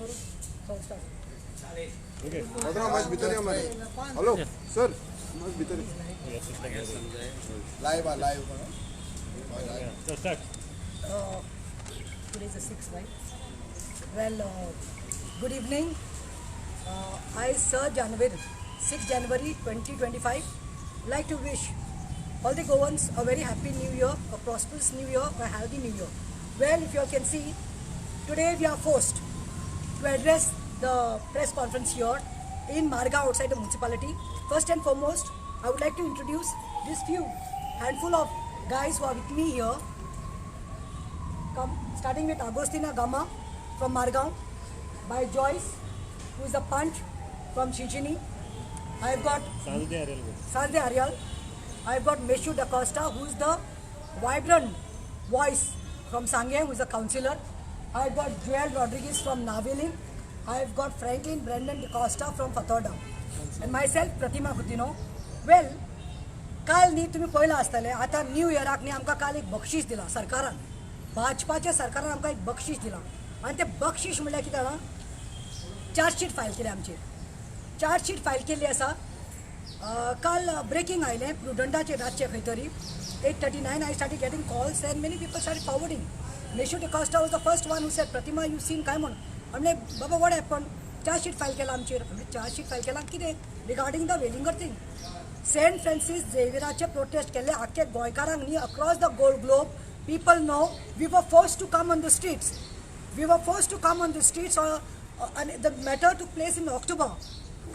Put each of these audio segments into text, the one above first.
Okay. Hello, sir. Live. So start. Today is the 6th, right? Well, good evening. I, Sir Janvir, 6 January 2025, like to wish all the Goans a very happy new year, a prosperous new year, a healthy new year. Well, if you all can see, today we are forced to address the press conference here in Margao outside the municipality. First and foremost, I would like to introduce this few handful of guys who are with me here. Starting with Agostina Gama from Margao, by Joyce, who is the Punch from Chichini. I've got Sarde Arial. I've got Meshu Da Costa, who is the vibrant voice from Sangye, who is a councillor. I've got Joel Rodriguez from Navelin. I've got Franklin Brendan Da Costa from Fatorda. And myself, Pratima Kutino. Well, काल न्ही तुम्ही पळयलां आसतलें आतां new इयराक न्ही आमकां काल एक बक्षीस दिलां सरकारान भाजपाच्या सरकारान आमकां एक बक्षीस दिलां आनी तें बक्षीस म्हणल्यार कितें जाणां चार्जशीट फायल केली आमचेर चार्जशीट फायल केल्ली आसा काल ब्रेकिंग आयलें प्रुडंटाचेर रातचें खंय तरी 8:39 I started getting calls and many people started forwarding. Meshu Da Costa was the first one who said, Pratima, you seen काय म्हणून म्हणले बाबा what happened? चार्जशीट फायल केला आमचेर चार्जशीट फायल केला कितें regarding the Velingkar thing Saint Francis झेवियराचे protest केले आख्खे गोंयकारांक न्ही across the globe people know we were forced to come on the streets. We were forced to come on the streets and the matter took place in October.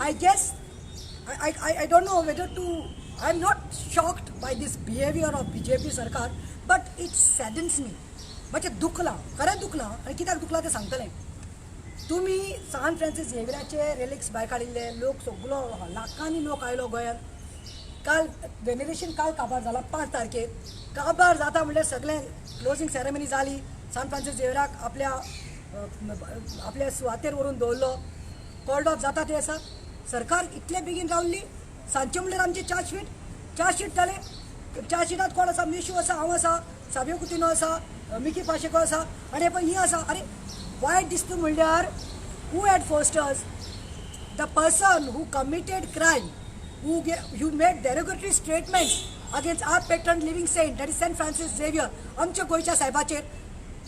I guess, I don't know whether to, I'm not shocked by this behavior of BJP Sarkar, but it saddens me. म्हणजे दुखला खरें दुखला आनी कित्याक दुखला तें सांगतलें तुमी San Francis झेवियराचे relics भायर काडिल्ले लोक सगळो लाखांनी लोक आयलो गोंयांत काल वेनेरेशन काल काबार जाला 5 तारखेर काबार जाता म्हणल्यार सगळें क्लोजिंग सेरेमनी जाली सान फ्रांसीस झेवियराक आपल्या सुवातेर व्हरून दवरलो कॉल्ड ऑफ जाता ते आसा सरकार इतले बेगीन रावल्ली सांजचे म्हणल्यार आमची चार्जशीट जाले चार्जशीटांत कोण आसा मेशू आसा हांव आसा साबियो कुतिनो आसा मिकी पाशेको आसा आनी हे पळय ही आसा अरे वायट दिसता म्हणल्यार who had fosters the person who committed crime who made derogatory statements against our patron living saint, that is Saint Francis Xavier, आमच्या गोयच्या साहेबाचेर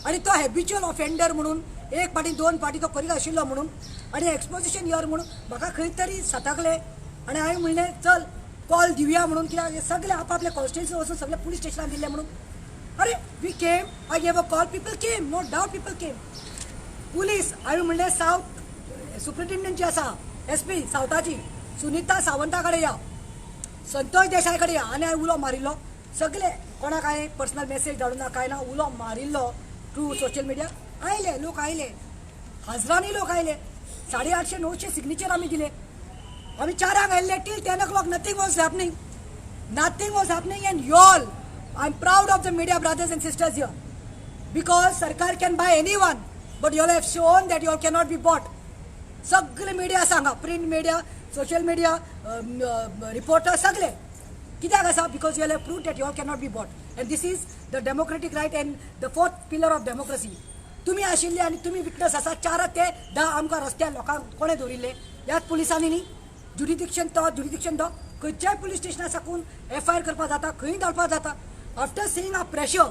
आणि तो हॅबिच्युअल ऑफेंडर म्हणून एक पाटी दोन पाटी तो करीत आशिल्लो म्हणून आणि एक्सपोजिशन इयर म्हणून म्हाका खंय तरी सताकले आणि हांवें म्हणलें चल कॉल दिवया म्हणून कित्याक सगळे आपापल्या कॉन्स्टिट्युन्सी वचून सगळे पुलीस स्टेशनार दिल्ले म्हणून अरे we came I gave a call people came no doubt people came police हांवें म्हणलें सावथ सुप्रिटेंडंट जी आसा SP सावथाची सुनीता सावंता कडेन या संतोष देसाय कडेन या आनी हांवें उलो मारिल्लो सगळे कोणाक हांवें पर्सनल मेसेज धाडून ना काय ना उलो मारिल्लो थ्रू सोशल मिडिया आयले लोक आयले हजारांनी लोक आयले 850-900 सिग्नेचर आमी दिले आमी 4 आयल्ले till 10 o'clock nothing was happening and you all I am proud of the media brothers and sisters here because सरकार can buy anyone but you all have shown that you all cannot be bought सगळे media सांगा print media social media reporters सगळे कित्याक आसा because you have proved that you all cannot be bought and this is the democratic right and the fourth pillar of democracy तुम्ही आशिल्ले आनी तुम्ही witness आसा 4 ते 10 आमकां रस्त्यार लोकांक कोणे दवरिल्ले ह्याच पुलिसांनी न्ही जुडिडिक्शन दो खंयच्याय पुलीस स्टेशनार साकून FIR करपाक जाता खंय धाडपाक जाता आफ्टर सीइंग आ प्रेशर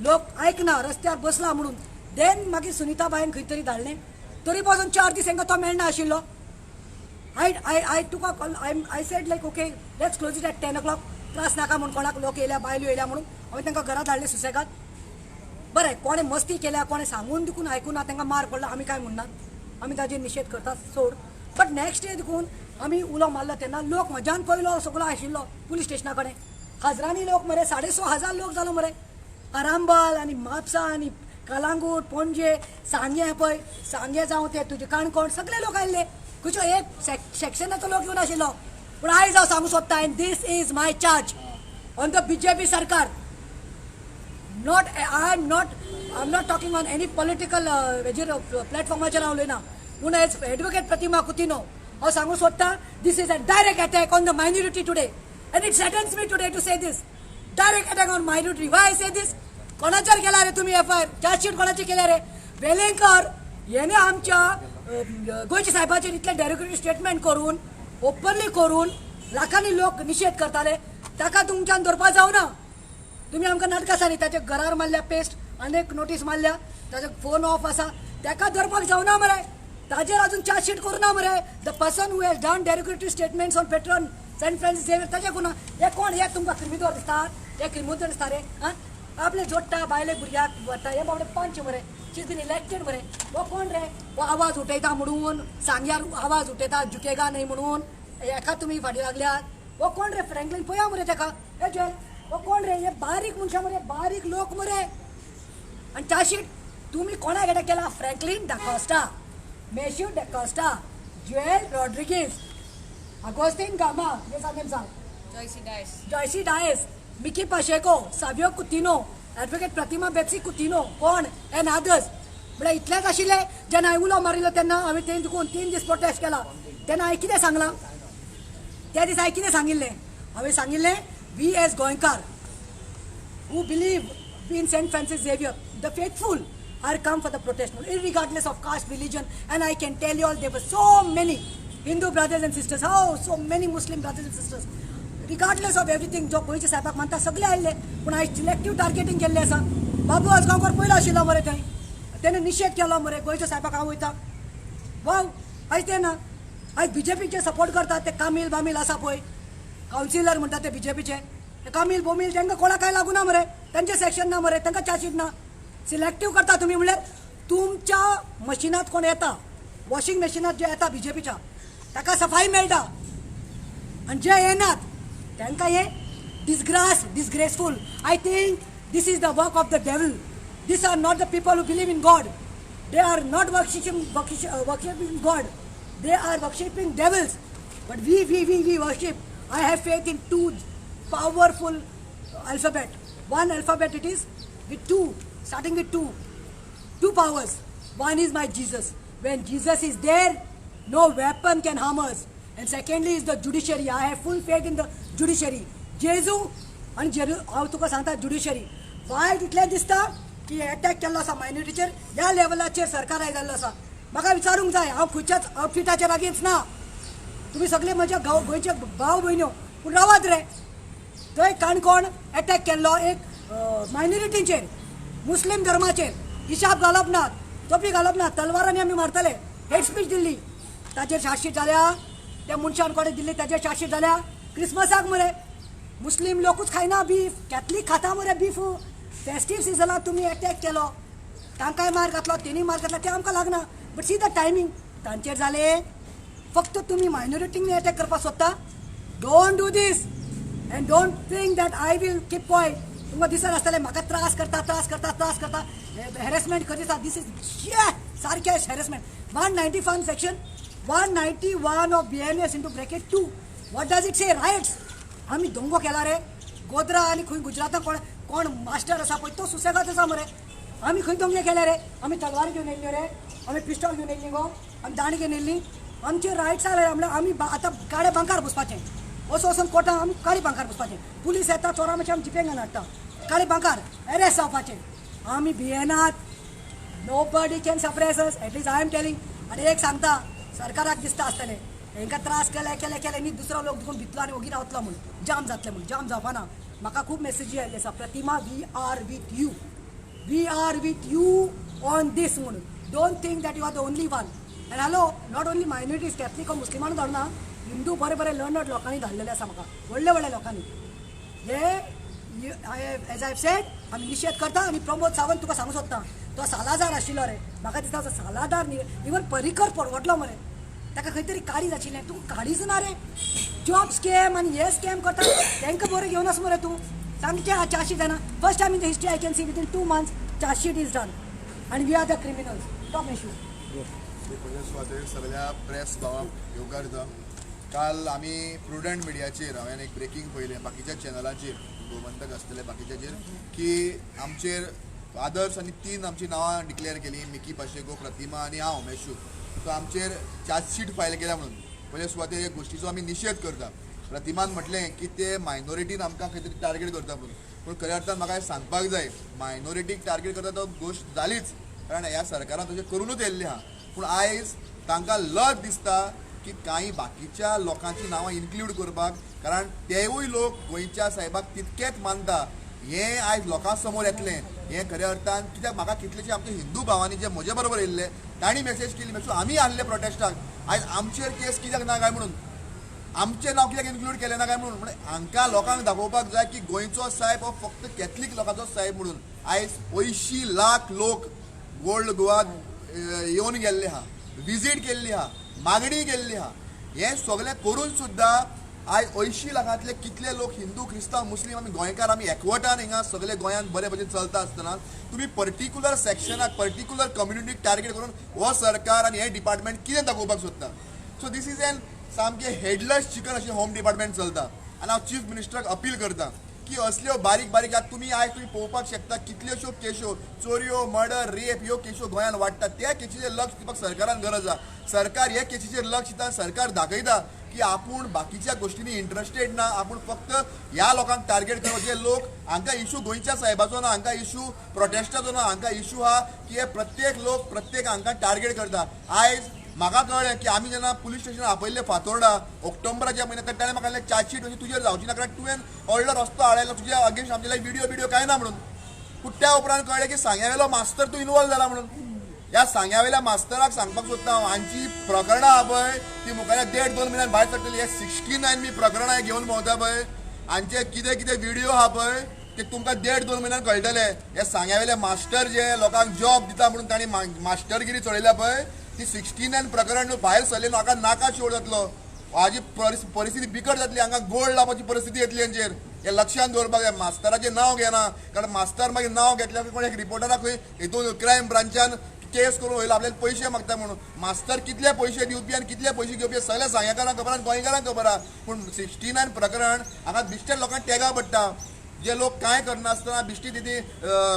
लोक आयकना रस्त्यार बसला म्हणून देन मागीर सुनीता बायन खंय तरी धाडलें तरी पासून 4 दीस हांकां तो मेळना आशिल्लो I took a call. I said like okay, let's close it at 10 o'clock. त्रास नाका म्हणून कोणाक लोक येयल्या बायलो येयल्या म्हणून हांवें तांकां घरा धाडले सुसेगाद बरें कोणे मस्ती केल्या कोणे सांगून देखून आयकुना तांकां मार पडला आमी काय म्हणनात आमी ताजेर निशेध करतात सोड बट नेक्स्ट डे देखून आमी उलो मारलो तेन्ना लोक म्हज्यान पयलो सगळो आशिल्लो पुलीस स्टेशना कडेन हजारांनी लोक मरे 6,500 लोक जालो मरे आरांबोल आनी म्हापसा आनी कलांगूट पणजे सांगे पळय सांगे जावं ते तुजे काणकोण सगळे लोक आयिल्ले खंयचो एक सेक्शनाचो लोक येवन आशिल्लो पूण आयज हांव सांगूं सोदता and this is my charge on the BJP सरकार I am not talking on any political प्लॅटफॉर्माचेर हांव उलयना पूण एज एडवोकेट प्रतिमा कुतिनो हांव सांगूं सोदता this is a direct attack on the minority today and it saddens me today to say this direct attack on minority why I say this कोणाचेर केला रे तुम्ही FIR चार्जशीट कोणाचेर केल्या रे वेलिंगकर हेने आमच्या गोंयच्या साहेबाचेर इतले डेरोगेटरी स्टेटमेंट करून ओपनली करून लाखांनी लोक निषेध करताले ताका तुमच्यान धरपा जावना. तुम्ही आमकां नाटकां सांगली ताच्या घरार मारल्या पेस्ट अनेक नोटीस मारल्या ताजो फोन ऑफ आसा ताका धरपाक जावना मरे. ताजेर अजून चार्जशीट करूना मरे. The person who has done derogatory statements on patron saint Francis Xavier ताजे कोण हे कोण हे तुमकां क्रिमिनल दिसता हे क्रिमिनल दिसता रे. हां आपले जोडटा बायले भुरग्याक वता हे बाबडे पंच मरे शी बीन इलेक्टेड मरे. वो कोण रे वो आवाज उठयता म्हणून सांग्यार आवाज उठयता झुकेगा नाही म्हणून एका तुम्ही फाटी लागल्यात. वो कोण रे फ्रँकलिन पळया मरे ताका हे जय वो कोण रे हे बारीक मनशां मरे बारीक लोक मरे. आणि चार्जशीट तुम्ही कोणाक अटॅक केला फ्रँकलिन डाकोस्टा मेश्यू डाकोस्टा ज्युएल रॉड्रिगीज अगोस्टिन गामा हे सांगेन सांग जॉयसी डायस मिकी पाशेको साबियो कुतिनो ॲडव्होकेट प्रतिमा बेत्सी कुतिनो कोण एन अदर्स म्हळ्यार इतलेच आशिल्ले जेन्ना हांवें उलो मारिल्लो तेन्ना हांवें तें दुखून 3 दीस प्रोटेस्ट केला तेन्ना हांवें कितें सांगलां त्या दिसा हांवें कितें सांगिल्लें हांवें सांगिल्लें वी एज गोंयकार who believe in St. Francis Xavier, the faithful are come for the protest, irregardless of caste, religion, and I can tell you all there were so many Hindu brothers and sisters, so many Muslim brothers and sisters, regardless of everything. जो गोंयचे साहेबाक मानता सगळे आयले पूण आयज selective टार्गेटींग केल्लें आसा. बाबू आजगांवकर पयलो आशिल्लो मरे थंय तेणें निशेध केलो मरे गोंयच्या साहेबाक हांव वयता वाव आयज तें ना. आयज बीजेपीचे सपोर्ट करतात ते कामील बामील आसा पळय कावन्सिलर म्हणटा ते बीजेपीचे कामील बोमील तांकां कोणाक काय लागूना मरे तांचे सेक्शन ना मरे तांकां चार्जशीट ना. सिलेक्टीव करता तुमी म्हणल्यार तुमच्या मशिनात कोण येता वॉशिंग मशिनात जे येता बीजेपीच्या ताका सफाई मेळटा आनी जे येनात तांकां हे disgraceful. I think this is the work of the devil. These are not the people who believe in God. They are not worshiping God. They are worshiping devils. But we worship. I have faith in 2 powerful alphabet. One alphabet it is with 2, starting with 2. 2 powers. One is my Jesus. When Jesus is there, no weapon can harm us. And secondly is the judiciary. I have full faith in the judiciary. Jesu and हांव तुका सांगता judiciary वायट इतलें दिसता की attack केल्लो आसा मायनॉरिटीचेर ह्या लेवलाचेर सरकार आयिल्लो आसा. म्हाका विचारूंक जाय हांव खंयच्याच आउटफिटाचेर अगेन्स्ट ना. तुमी सगळे म्हज्या गोंयचे भाव भयण्यो पूण रावात रे. थंय काणकोण अटॅक केल्लो एक मायनॉरिटीचेर मुस्लीम धर्माचेर हिसाब घालप ना तोपी घालप ना तलवारांनी आमी मारतले हेट स्पीच दिल्ली ताचेर चार्जशीट जाल्या. त्या मनशान कोणें दिल्ली ताचेर चार्जशीट जाल्या. क्रिसमसाक मरे मुस्लीम लोकूच खायना बीफ कॅथलीक खाता मरे बीफ. फेस्टीव सिजनाक तुमी अटॅक केलो तांकांय मार घातलो तेणी मार घातला ते आमकां लागना. बट सी द टायमींग तांचेर जाले. फक्त तुमी मायनॉरिटींनी अटॅक करपाक सोदता. Don't do this and don't think that I will keep quiet. तुमकां दिसत आसतलें म्हाका त्रास करता हॅरेसमेंट करीत आसा. दीस इज सारकें harassment. 191 section 191 of BNS into bracket 2 what does it say riots. आमी दंगो केला रे गोद्रा आनी खंय गुजराताक कोण मास्टर आसा पळय तो सुसेगाद आसा मरे. आमी खंय दंगे केले रे आमी तलवार घेवन येयल्ल्यो रे आमी पिस्टॉल घेवन येयल्ली गो आमी दांड घेवन येयल्ली. आमचे रायट्स आले म्हणल्यार आमी आतां गाडे बांकार बसपाचें असो वचून कोर्टान आमी काळी बांकार बसपाचें. पुलीस येता चोरा मातशें आमी जिपेंग हाडटा काळी बांकार एरेस्ट जावपाचें. आमी भियेनात. Nobody can suppress us at least I am telling. आनी एक सांगता सरकाराक दिसता आसतलें हांकां त्रास केले न्ही दुसरो लोक देखून भितलो आनी ओगी रावतलो म्हणून जाम जातलें म्हणून जाम जावपाना. म्हाका खूब मेसेजी आयिल्ली आसा Pratima we are with you on this म्हणून. Don't think that you are the only one. And hello not only minorities Catholic मुस्लिमानूच धाडना हिंदू बरे लर्नड लोकांनी धाडलेले आसा म्हाका व्हडल्या लोकांनी. हे एज आय सेड आमी निशेध करता. आनी प्रमोद सावंत तुका सांगू सोदता तो सालाजार आशिल्लो रे म्हाका दिसता तो सालादार न्ही इवन परिकर परवडलो मरे ताका खंय तरी काडीज आशिल्लें. तूं काडीच ना रे. जॉब स्कॅम आनी हे स्कॅम करता तांकां बरें घेवन वच मरे तूं. सामकें चार्जशीट जायना. First time in the history I can see within 2 months chargesheet is done आनी we are the criminals. Top issue स्वागत सगळ्या प्रेस भावांक येवकार दिता. काल आमी प्रुडंट मिडियाचेर हांवें एक ब्रेकींग पळयलें बाकीच्या चॅनलाचेर गोमंतक आसतले बाकीच्याचेर की आमचेर आदर्श आनी 3 आमची नांवां डिक्लेअर केली मिकी पाशेको प्रतिमा आनी हांव मेशू. सो आमचेर चार्जशीट फायल केल्या म्हणून पयले सुवातेर एक गोश्टीचो आमी निशेध करता. प्रतिमान म्हटलें की ते मायनॉरिटीन आमकां खंय तरी टार्गेट करता म्हणून. पूण खऱ्या अर्थान म्हाका सांगपाक जाय मायनॉरिटीक टार्गेट करता तो गोश्ट जालीच कारण ह्या सरकारान तशें करूनच येयल्लें आहा. पूण आयज तांकां लज दिसता की काही बाकीच्या लोकांची नांवां इन्क्लूड करपाक, कारण तेवूय लोक गोंयच्या साहेबाक तितकेच मानता. हें आयज लोकां समोर येतलें. हें खऱ्या अर्थान कित्याक म्हाका कितलेशे आमचे हिंदू भावांनी जे म्हजे बरोबर येयल्ले तांणी मेसेज केली, मातसो आमी आहले प्रोटेस्टाक, आयज आमचेर केस कित्याक ना काय म्हणून, आमचें नांव कित्याक इन्क्लूड केलें ना काय म्हणून. म्हणजे हांकां लोकांक दाखोवपाक जाय की गोंयचो साहेब हो फक्त कॅथलीक लोकांचो साहेब म्हणून. आयज 80 लाख लोक गोल्ड गोवात येवन गेल्ले आहा, विजीट केल्ली आहा, मागणी केल्ली आहा. हें सगळें करून सुद्दां आयज 80 लाखांतले कितले लोक हिंदू क्रिस्तांव मुस्लीम आमी गोंयकार आमी एकवटान हिंगा सगळे गोंयांत बरे भशेन चलता आसतना तुमी पर्टिक्युलर सेक्शनाक पर्टिक्युलर कम्युनिटीक टार्गेट करून हो सरकार आनी हे डिपार्टमेंट कितें दाखोवपाक सोदता. सो दीस इज एन सामकें हेडलेस चिकन अशें होम डिपार्टमेंट चलता. आनी हांव चीफ मिनिस्टराक अपील करता की असल्यो बारीक बारीक आतां तुमी आयज तुमी पळोवपाक शकता कितल्योश्यो केसो चोरयो मर्डर रेप ह्यो केसो गोंयांत वाडटा. त्या केसीचेर लक्ष दिवपाक सरकारान गरज आसा. सरकार हे केसीचेर लक्ष दिता, सरकार दाखयता की आपूण बाकीच्या गोष्टींनी इंटरेस्टेड ना, आपूण फक्त ह्या लोकांक टार्गेट करप. जे लोक हांकां इशू गोंयच्या साहेबाचो ना, हांकां इशू प्रोटेस्टाचो ना, हांकां इशू हा की हे प्रत्येक लोक प्रत्येक हांकां टार्गेट करता. आयज म्हाका कळ्ळें की आमी जेन्ना पुलीस स्टेशन आपयल्ले फातोर्डा ऑक्टोबराच्या म्हयन्यांत ताणें म्हाका चार्जशीट अशी तुजेर जावची ना, कारण तुवें व्हडलो रस्तो हाडयलो तुज्या अगेन्स्ट आमचे लायक व्हिडिओ कांय ना म्हणून. पूण त्या उपरांत कळ्ळें की सांग्यावेलो मास्तर तूं इनवॉल्व जाला म्हणून. ह्या सांग्यावेल्या मास्तराक सांगपाक सोदता हांव, हांची प्रकरणां आहा पळय ती मुखार 1.5-2 म्हयन्यान भायर सरतली. हे 69 मी प्रकरणां घेवन भोंवता पळय, हांचे कितें कितें व्हिडिओ आहा पळय ते तुमकां 1.5-2 म्हयन्यान कळटले. हे सांग्यावेले मास्टर जे लोकांक जॉब दिता म्हणून तांणी मास्टरगिरी चडयल्या पळय, ती 69 प्रकरण भायर सरले म्हाका नाका शेवड जातलो. हाजी परिस्थिती बिकट जातली, हांगा गोल्ड लावपाची परिस्थिती येतली हांचेर. हे लक्षांत दवरपाक जाय. मास्तराचें नांव घेना, कारण मास्तर मागीर नांव घेतल्या कोण एक रिपोर्टराक खंय हितून क्रायम ब्रांचान केस करून वयलो आपल्याला पयशे मागता म्हणून. मास्तर कितले पयशे दिवपी आनी कितले पयशे घेवपी सगळ्या सांग्याकारांक खबर आनी गोंयकारांक खबर आहा. पूण 69 प्रकरण हांगा बिश्टे लोकांक तेगा पडटा. जे लोक कांय करनासतना बिश्टी तिथे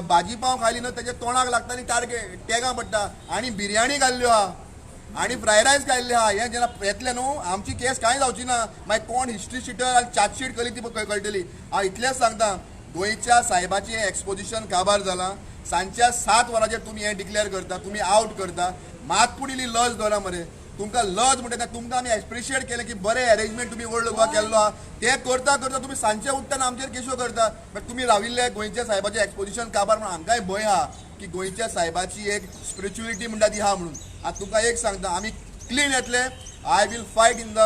भाजी पाव खाली न्हू तेजे तोंडाक लागता आनी टार्गेट तेगा पडटा. आनी बिरयाणी घाल्ल्यो आहा आनी फ्रायड रायस घाल्ले आहा. हे जेन्ना येतले न्हू आमची केस कांय जावची ना. मागीर कोण हिस्ट्री शिटर आनी चार्जशीट केली ती कळटली. हांव इतलेंच सांगता, गोंयच्या साहेबाचें एक्सपोजिशन काबार जालां. सांजच्या 7 वरांचेर तुमी हें डिक्लेअर करता, तुमी आउट करता. मात पुडिली लज दवरा मरे. तुमकां लज म्हणटा तुमकां आमी एप्रिशिएट केलें की बरें अरेंजमेंट तुमी ओल्ड गोवा केल्लो आहा. तें करता करता तुमी सांजचे उठ्ठाना आमचेर केसो करता. बट तुमी राविल्ले गोंयच्या साहेबाचें एक्सपोजिशन काबार म्हणून हांकांय भंय आहा की गोंयच्या साहेबाची एक स्पिरिच्युअलिटी म्हणटा ती आहा म्हणून. आतां तुमकां एक सांगता, आमी क्लीन येतले. I will fight in the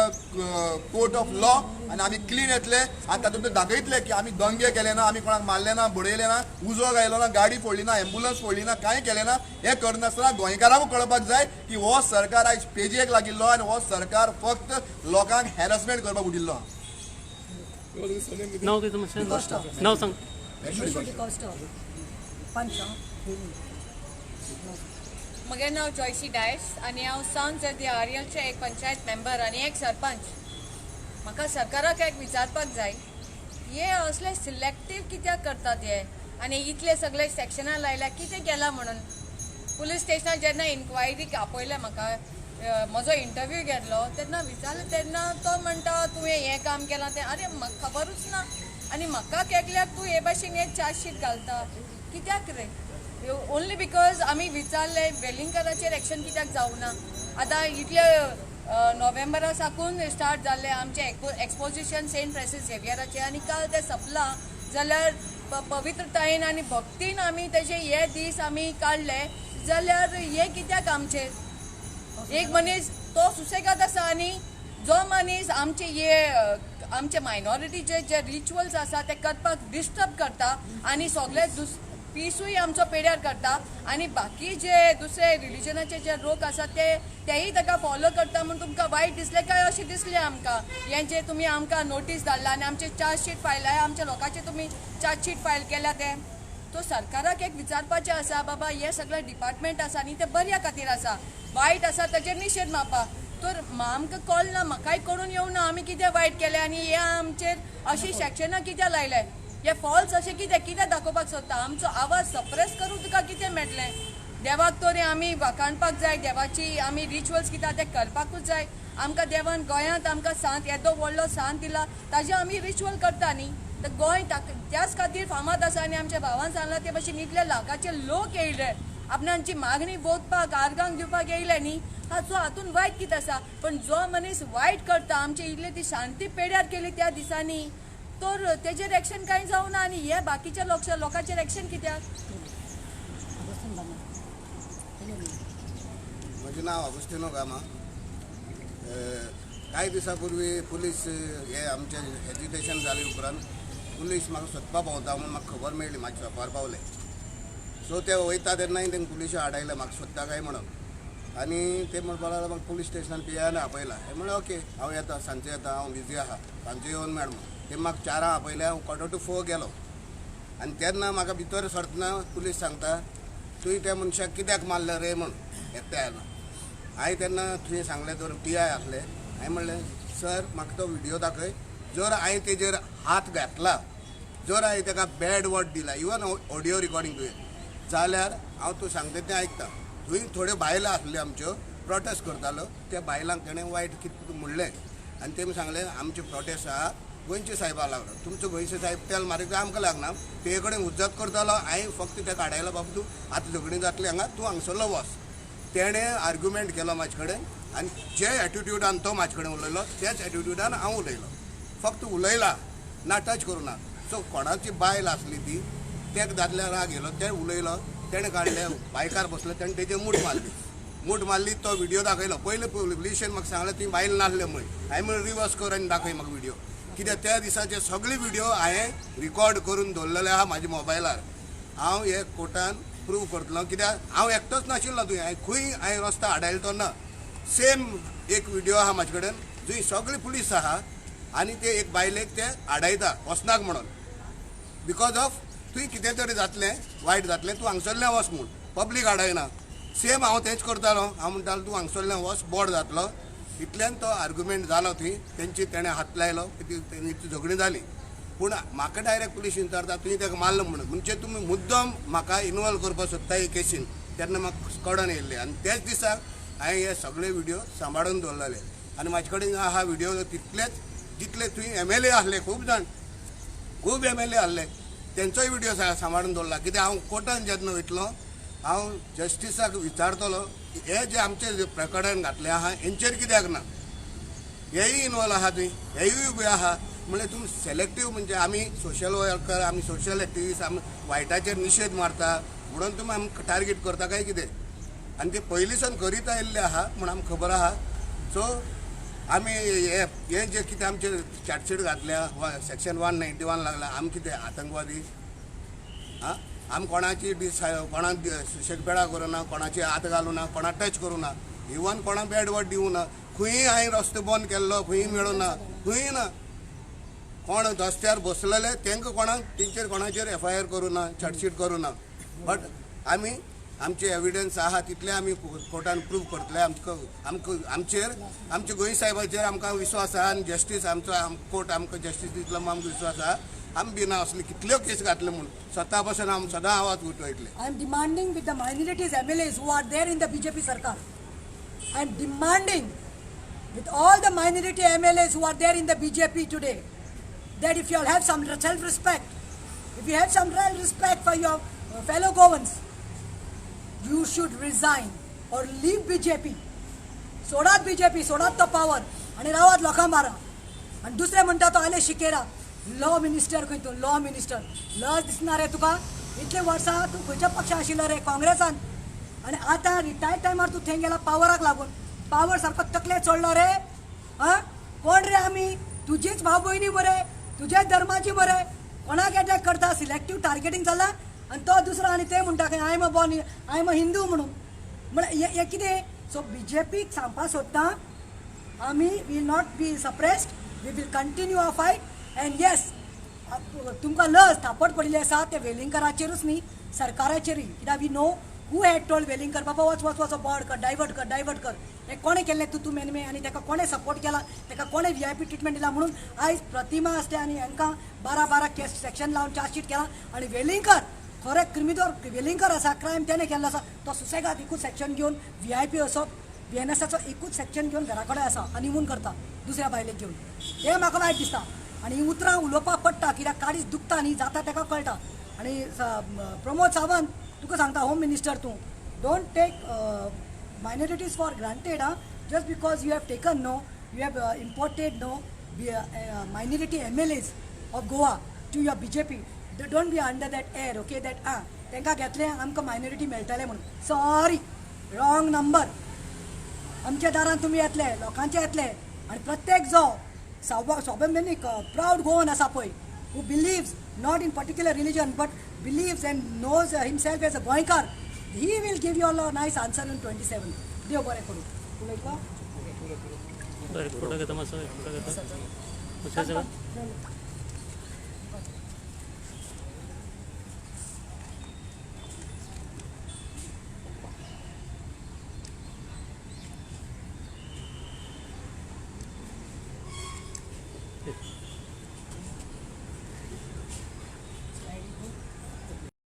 court of law आनी आमी क्लीन येतले. आनी तातूंत ते दाखयतले की आमी दंगे केले ना, आमी कोणाक मारले ना, बडयले ना, उजो गायलो ना, गाडी फोडली ना, एम्बुलन्स फोडली ना, कांय केलें ना. हें करनासतना गोंयकारांक कळपाक जाय की हो सरकार आयज पेजेक लागिल्लो आनी हो सरकार फक्त लोकांक हॅरसमेंट करपाक उडिल्लो आहा. नाव कितें मातशें नाव सांग. म्हजें नांव जॉयसी डायस आनी हांव सांत जर्दी आर्यलचे एक पंचायत मेंबर आनी एक सरपंच. म्हाका सरकाराक एक विचारपाक जाय, हे असले सिलेक्टीव कित्याक करतात हे, आनी इतले सगळे सेक्शनां लायल्या कितें केलां म्हणून. पुलीस स्टेशनार जेन्ना इन्क्वायरीक आपयलें म्हाका, म्हजो इंटरव्यू घेतलो तेन्ना विचारलें तेन्ना तो म्हणटा तुवें हें काम केलां तें. अरे म्हाका खबरूच ना. आनी म्हाका केकल्याक तूं हे भाशेन एक चार्जशीट घालता कित्याक रे? ओन्ली बिकॉज आमी विचारले वेलिंगकराचेर एक्शन कित्याक जावना. आतां इतले नोव्हेंबरा साकून स्टार्ट जाल्ले आमचें एक्सपोजिशन सेंट फ्रांसीस झेवियराचें आनी काल तें सोंपलां. जाल्यार पवित्रतायेन आनी भक्तीन आमी तेजे हे दीस आमी काडले, जाल्यार हे कित्याक आमचेर? एक मनीस तो सुसेगाद आसा आनी जो मनीस आमचे हे आमचे मायनॉरिटीचे जे रिच्युअल्स आसा ते करपाक डिस्टर्ब करता आनी सगळे पीसूय आमचो पेड्यार करता. आनी बाकी जे दुसरे रिलिजनाचे जे लोक आसा तेय ताका फॉलो करता म्हणून तुमकां वायट दिसलें काय अशें दिसलें आमकां. हें जे तुमी आमकां नोटीस धाडला आनी आमचे चार्जशीट फायल आहा, आमच्या लोकांचे तुमी चार्जशीट फायल केल्या तें. तो सरकाराक एक विचारपाचें आसा, बाबा हे सगळे डिपार्टमेंट आसा न्ही ते बऱ्या खातीर आसा, वायट आसा ताचेर निशेध मारपा. तर आमकां कॉल ना, म्हाकाय कळून येवना आमी कितें वायट केलें आनी हे आमचेर अशी सेक्शनां कित्याक लायले. हे फॉल्स अशें कितें दाखोवपाक सोदता? आमचो आवाज सप्रेस करून तुका कितें मेळटलें? देवाक तरी आमी वाखाणपाक जाय, देवाची आमी रिच्युअल्स कितें ते करपाकूच जाय. आमकां देवान गोंयांत आमकां सांत येदो व्हडलो सांत दिला, ताजे आमी रिच्युअल करता न्ही. तर गोंय त्याच खातीर फामाद आसा आनी आमच्या भावान सांगलां ते भाशेन इतले लाखाचे लोक येयले आपणांची मागणी बोधपाक आर्गांक दिवपाक येयले न्ही हातून वायट कितें आसा पण जो मनीस वायट करता आमचे इल्ले ती शांती पेड्यार केली त्या दिसांनी तर तेजेर एक्शन कांय जावना आनी हे बाकीच्या लोकांचेर एक्शन कित्याक. म्हजें नांव अगुस्तिनो गामा. कांय दिसां पूर्वी पुलीस हे आमचें एज्युटेशन जाले उपरांत पुलीस म्हाका सोदपा पावता म्हूण म्हाका खबर मेळ्ळी म्हाज्या शॉपार पावले. सो ते वयता तेन्नाय तेंका पुलिशे आडायले म्हाका सोदता काय म्हणून आनी ते म्हणपा लागले म्हाका पुलीस स्टेशनान पियान आपयला. हे म्हणलें ओके हांव येता सांजचो येता हांव बिजी आहा सांजचो येवन मेळ म्हणून ते म्हाका 4 आपयले. हांव 3:45 गेलो आनी तेन्ना म्हाका भितर सरतना पुलीस सांगता तुवें त्या मनशाक कित्याक मारले रे म्हूण एकट्यान. हांवें तेन्ना थंय सांगलें तर PI आसले. हांवें म्हणलें सर म्हाका तो व्हिडियो दाखय जर हांवें तेजेर हात घातला जर हांवें ताका बॅड वर्ड दिला इवन ऑडियो रिकॉर्डिंग तुवें जाल्यार हांव तूं सांगता तें आयकता. थंय थोड्यो बायलां आसल्यो आमच्यो प्रोटेस्ट करतालो त्या बायलांक ताणें वायट कितें म्हणलें आनी तेमी सांगलें आमचें प्रोटेस्ट आहा गोंयचे साहेबा लागलो तुमचो गोंयचे साहेब तेल मारीक आमकां लागना ते कडेन उज्जत करतालो. हांवें फक्त तेका आडायलो बाबा तूं आतां झगडीं जातली हांगा तूं हांगसरलो वच. तेणें आर्ग्युमेंट केलो म्हाजे कडेन आनी जे एटिट्यूडान तो म्हाजे कडेन उलयलो तेच एटिट्यूडान हांव उलयलो. फक्त उलयला ना टच करूं ना. सो कोणाची बायल आसली ती तेका दादल्या राग येयलो ते उलयलो तेणें काडले बायकार बसलो तेणें तेजेर मूठ मारली तो व्हिडियो दाखयलो. पयलीं पुलिशेन म्हाका सांगलें ती बायल नासलें म्हूण. हांवें म्हणून रिवर्स कर आनी दाखय म्हाका व्हिडियो कित्याक त्या दिसाचे सगळे व्हिडियो हांवें रिकॉर्ड करून दवरलेले आहा म्हाज्या मोबायलार. हांव हे कोर्टान प्रूव करतलो कित्याक हांव एकटोच नाशिल्लो थंय हांवें रस्तो आडायलो तो ना. सेम एक व्हिडियो आहा म्हाजे कडेन जंय सगळे पुलीस आहा आनी ते एक बायलेक ते आडायता वचनाक म्हणून बिकॉज ऑफ तुवें कितें तरी जातलें वायट जातलें तूं हांगसरलें वच म्हूण पब्लीक आडायना. सेम हांव तेंच करतालो. हांव म्हणटालो तूं हांगसरलें वच बोड जातलो. इतल्यान तो आर्ग्युमेंट जालो थंय तेंची तेणें हात लायलो तेंची झगडीं जाली. पूण म्हाका डायरेक्ट पुलीस विचारता तुवें ताका मारलो म्हणून म्हणजे तुमी मुद्दम म्हाका इनवॉल्व करपाक सोदता हे केसीन. तेन्ना म्हाका कळोन येयल्लें आनी तेच दिसाक हांवें हे सगळे व्हिडियो सांबाळून दवरलेले आनी म्हाजे कडेन आहा व्हिडियो तितलेच जितले थंय MLA आसले खूब MLA आसले तेंचोय व्हिडियो सांबाळून दवरला. कित्याक हांव कोर्टान जेन्ना वयतलो हांव जस्टिसाक विचारतलो हे जे आमचे प्रकरण घातलें आहा हेंचेर कित्याक ना हेय इनवॉल्व आहा थंय हेय उबे आहा. म्हणजे तुमी सेलेक्टीव म्हणजे आमी सोशल वर्कर आमी सोशल एक्टिविस्ट आमी वायटाचेर निशेध मारता म्हणून तुमी आमकां टार्गेट करता काय कितें आनी ते पयलींसान करीत आयिल्ले आहा म्हूण आमकां खबर आहा. सो आमी हे जे कितें आमचे चार्जशीट घातल्या सेक्शन 191 लागला आमी कितें आतंकवादी आमी कोणाची कोणाक शेकबेडा करूं ना कोणाची हात घालूं ना कोणा टच करूं ना इवन कोणा बॅड वर्ड दिवं ना. खंय हांवें रस्तो बंद केल्लो खंय मेळूं ना खंय ना. कोण रस्त्यार बसलेले तांकां कोणाक तेंचेर कोणाचेर FIR करूं ना चार्जशीट करूं ना. बट आमी आमचे एविडन्स आहा तितले आमी कोर्टान प्रूव करतले. आमचेर आमचे गोंय साहेबाचेर आमकां विश्वास आहा आनी जस्टीस आमचो कोर्ट आमकां जस्टीस दितलो म्हूण आमकां विश्वास आहा. आमी बिना असले कितल्यो केस घातले म्हूण स्वता पासून आमी सदां आवाज उठयतले. I am demanding with the minorities MLAs who are there in the BJP Sarkar. I am demanding with all the minority MLAs who are there in the BJP today that if you all have some self-respect, if you have some real respect for your fellow Goans, you should resign or leave BJP. सोडात BJP, सोडात तो power आणि रावात लोकां मारा. आणि दुसरे म्हणटा तो आले शिकेरा लॉ मिनिस्टर खंय तूं लॉ मिनिस्टर लज दिसना रे तुका. इतले वर्सां तूं खंयच्या पक्षान आशिल्लो रे काँग्रेसान आनी आतां रिटायर्ड टायमार तूं थंय गेला पावराक लागून पावर सारको तकले चडलो रे. कोण रे आमी तुजीच भाव भयणी बरे तुजेच धर्माची बरे कोणाक अटॅक करता सिलेक्टीव टार्गेटींग जालां आनी तो दुसरो आनी ते म्हणटा की आय एम अ हिंदू म्हणून म्हळ्यार हे कितें. सो BJPक सांगपाक सोदता आमी will not be suppressed we will continue a fight. And yes तुमकां लज थापट पडिल्ली आसा ते वेलिंगकराचेरूच न्ही सरकाराचेरूय कित्याक we know who had told Velingkar बाबा वच बॉर्ड कर डायवर्ट कर हे कोणें केल्लें तूं मेनमे आनी ताका कोणें सपोर्ट केला ताका कोणें VIP ट्रिटमेंट दिला म्हणून आयज प्रतिमा आसते आनी हांकां 12 केस सेक्शन लावन चार्जशीट केला आनी वेलिंगकर खरें क्रिमिनल वेलिंगकर आसा क्रायम तेणें केल्लो आसा तो सुसेगाद एकूच सेक्शन घेवन VIP असो BNSाचो एकूच सेक्शन घेवन घरा कडेन आसा हनीमून करता दुसऱ्या बायलेक घेवन. हे म्हाका वायट दिसता आनी ही उतरां उलोवपाक पडटा कित्याक काडीच दुखता न्ही जाता ताका कळटा. आनी प्रमोद सावंत तुका सांगता होम मिनिस्टर तूं don't take minorities for granted, just because you have taken no, you have imported no minority MLAs of Goa to your BJP. Don't be under that air, okay, that तांकां घेतले आमकां minority मेळटले म्हणून. Sorry, wrong number. आमच्या दारान तुमी येतले, लोकांचे येतले, आनी प्रत्येक जो स्वाभिमानीक प्राऊड गोवन आसा पळय, who believes not in particular religion but believes and knows himself as a Goinkar, he will give you all a nice answer in 27. देव बरें करूं. उलयतलो? बरं, फोटो घेता मातसो, फोटो घेता.